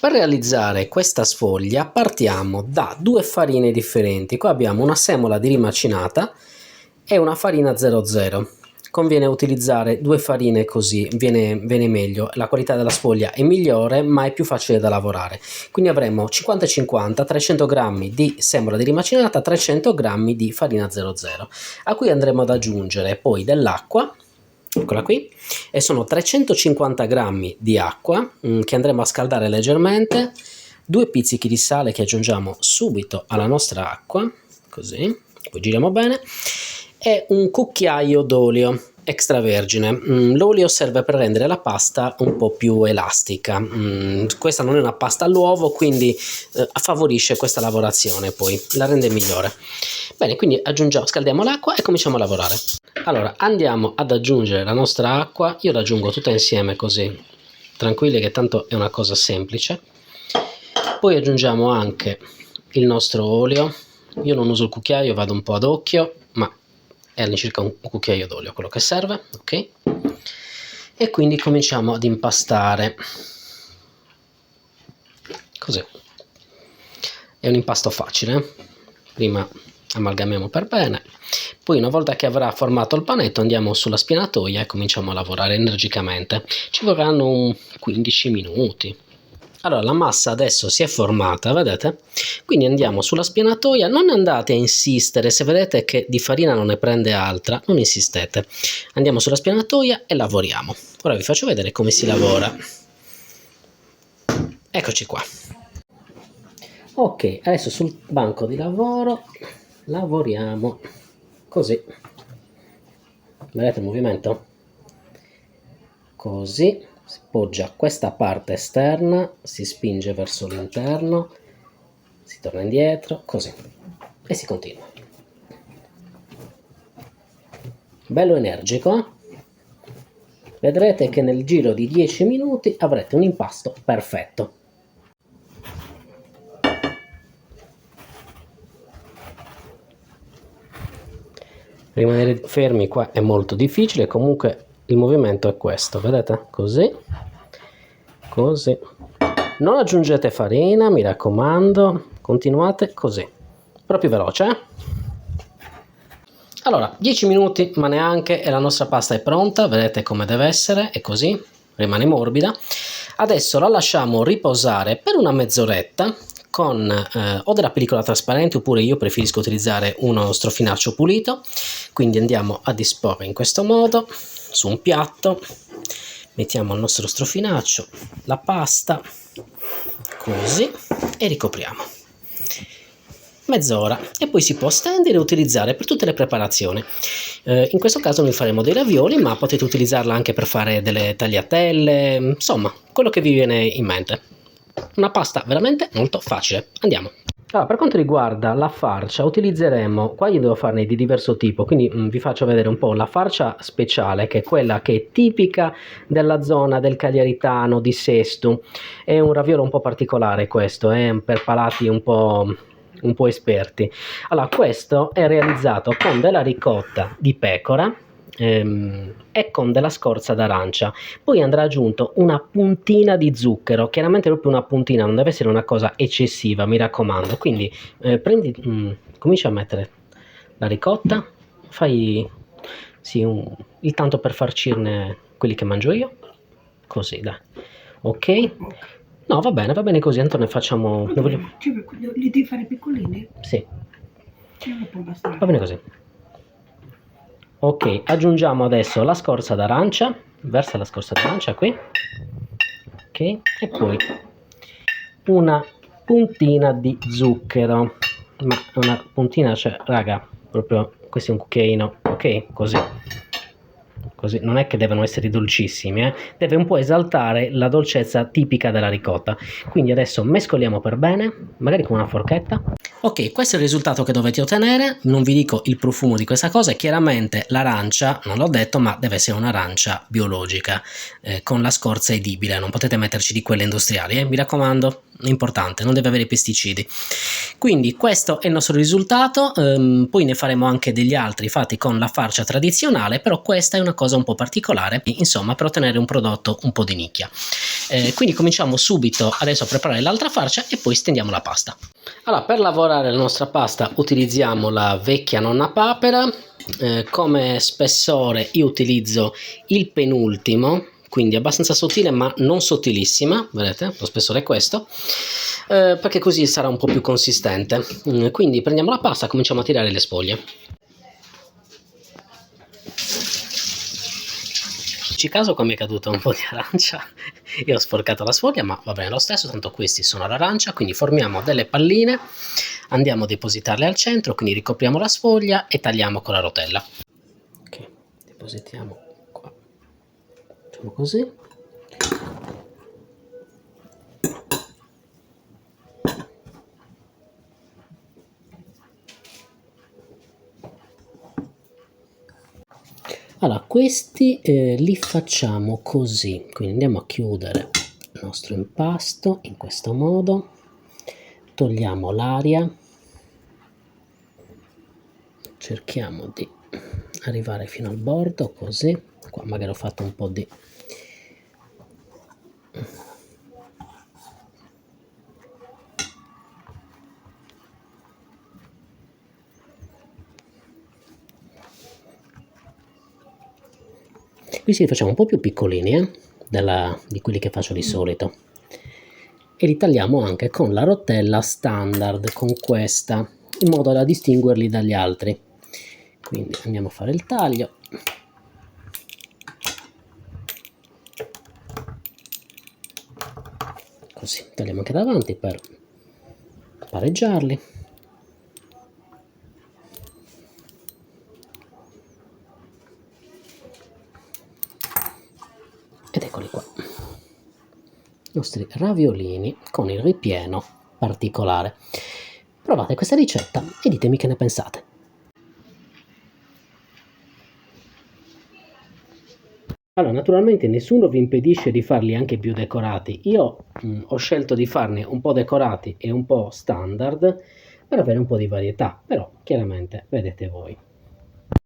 Per realizzare questa sfoglia partiamo da due farine differenti. Qua abbiamo una semola di rimacinata e una farina 00. Conviene utilizzare due farine così viene meglio, la qualità della sfoglia è migliore ma è più facile da lavorare. Quindi avremo 50-50, 300 g di semola di rimacinata, 300 g di farina 00, a cui andremo ad aggiungere poi dell'acqua, eccola qui, e sono 350 g di acqua che andremo a scaldare leggermente, 2 pizzichi di sale che aggiungiamo subito alla nostra acqua, così, poi giriamo bene, e un cucchiaio d'olio extravergine. L'olio serve per rendere la pasta un po' più elastica. Questa non è una pasta all'uovo, quindi favorisce questa lavorazione, poi la rende migliore. Bene, quindi scaldiamo l'acqua e cominciamo a lavorare. Allora, andiamo ad aggiungere la nostra acqua, io la aggiungo tutta insieme così, tranquilli che tanto è una cosa semplice. Poi aggiungiamo anche il nostro olio, io non uso il cucchiaio, vado un po' ad occhio, ma è all'incirca un cucchiaio d'olio quello che serve, ok? E quindi cominciamo ad impastare, così. È un impasto facile, prima amalgamiamo per bene, poi una volta che avrà formato il panetto andiamo sulla spianatoia e cominciamo a lavorare energicamente. Ci vorranno un 15 minuti. Allora, la massa adesso si è formata, vedete? Quindi andiamo sulla spianatoia, non andate a insistere, se vedete che di farina non ne prende altra, non insistete. Andiamo sulla spianatoia e lavoriamo. Ora vi faccio vedere come si lavora. Eccoci qua. Ok, adesso sul banco di lavoro lavoriamo così. Vedete il movimento? Così. Si poggia questa parte esterna, si spinge verso l'interno, si torna indietro, così, e si continua. Bello energico, vedrete che nel giro di 10 minuti avrete un impasto perfetto. Rimanere fermi qua è molto difficile, comunque il movimento è questo, vedete? Così, così. Non aggiungete farina, mi raccomando, continuate così, proprio veloce, eh? Allora, 10 minuti, ma neanche, e la nostra pasta è pronta, vedete come deve essere, è così, rimane morbida. Adesso la lasciamo riposare per una mezz'oretta con o della pellicola trasparente, oppure io preferisco utilizzare uno strofinaccio pulito. Quindi andiamo a disporre in questo modo su un piatto, mettiamo il nostro strofinaccio, la pasta, così, e ricopriamo. Mezz'ora, e poi si può stendere e utilizzare per tutte le preparazioni. In questo caso noi faremo dei ravioli, ma potete utilizzarla anche per fare delle tagliatelle, insomma, quello che vi viene in mente. Una pasta veramente molto facile. Andiamo. Allora, per quanto riguarda la farcia, utilizzeremo, qua io devo farne di diverso tipo, quindi vi faccio vedere un po' la farcia speciale, che è quella che è tipica della zona del Cagliaritano, di Sestu. È un raviolo un po' particolare questo, per palati un po' esperti. Allora, questo è realizzato con della ricotta di pecora e con della scorza d'arancia. Poi andrà aggiunto una puntina di zucchero, chiaramente proprio una puntina, non deve essere una cosa eccessiva, mi raccomando. Quindi comincia a mettere la ricotta, fai sì, il tanto per farcirne quelli che mangio io, così, dai, ok. No, va bene così, Antonio, facciamo... Li devi fare piccolini? Sì. Va bene così. Ok, aggiungiamo adesso la scorza d'arancia, versa la scorza d'arancia qui, ok, e poi una puntina di zucchero, ma una puntina, cioè, raga, proprio questo è un cucchiaino, ok, così. Così, non è che devono essere dolcissimi, deve un po' esaltare la dolcezza tipica della ricotta. Quindi adesso mescoliamo per bene, magari con una forchetta. Ok, questo è il risultato che dovete ottenere. Non vi dico il profumo di questa cosa, e chiaramente l'arancia, non l'ho detto, ma deve essere un'arancia biologica, con la scorza edibile, non potete metterci di quelle industriali, mi raccomando. importante, non deve avere pesticidi. Quindi questo è il nostro risultato, poi ne faremo anche degli altri fatti con la farcia tradizionale, però questa è una cosa un po' particolare, insomma, per ottenere un prodotto un po' di nicchia. Quindi cominciamo subito adesso a preparare l'altra farcia e poi stendiamo la pasta. Allora, per lavorare la nostra pasta utilizziamo la vecchia nonna papera, come spessore io utilizzo il penultimo, quindi abbastanza sottile ma non sottilissima, vedete, lo spessore è questo, perché così sarà un po' più consistente. Quindi prendiamo la pasta e cominciamo a tirare le sfoglie. In caso come è caduto un po' di arancia e ho sporcato la sfoglia, ma va bene lo stesso, tanto questi sono l'arancia, quindi formiamo delle palline, andiamo a depositarle al centro, quindi ricopriamo la sfoglia e tagliamo con la rotella. Ok, depositiamo qua, facciamo così. Allora, questi li facciamo così, quindi andiamo a chiudere il nostro impasto in questo modo, togliamo l'aria, cerchiamo di arrivare fino al bordo, così, qua magari ho fatto un po' di... Questi li facciamo un po' più piccolini di quelli che faccio di solito, e li tagliamo anche con la rotella standard, con questa, in modo da distinguerli dagli altri. Quindi andiamo a fare il taglio. Così, tagliamo anche davanti per pareggiarli. Ed eccoli qua, i nostri raviolini con il ripieno particolare. Provate questa ricetta e ditemi che ne pensate. Allora, naturalmente nessuno vi impedisce di farli anche più decorati. Io ho scelto di farne un po' decorati e un po' standard per avere un po' di varietà, però chiaramente vedete voi.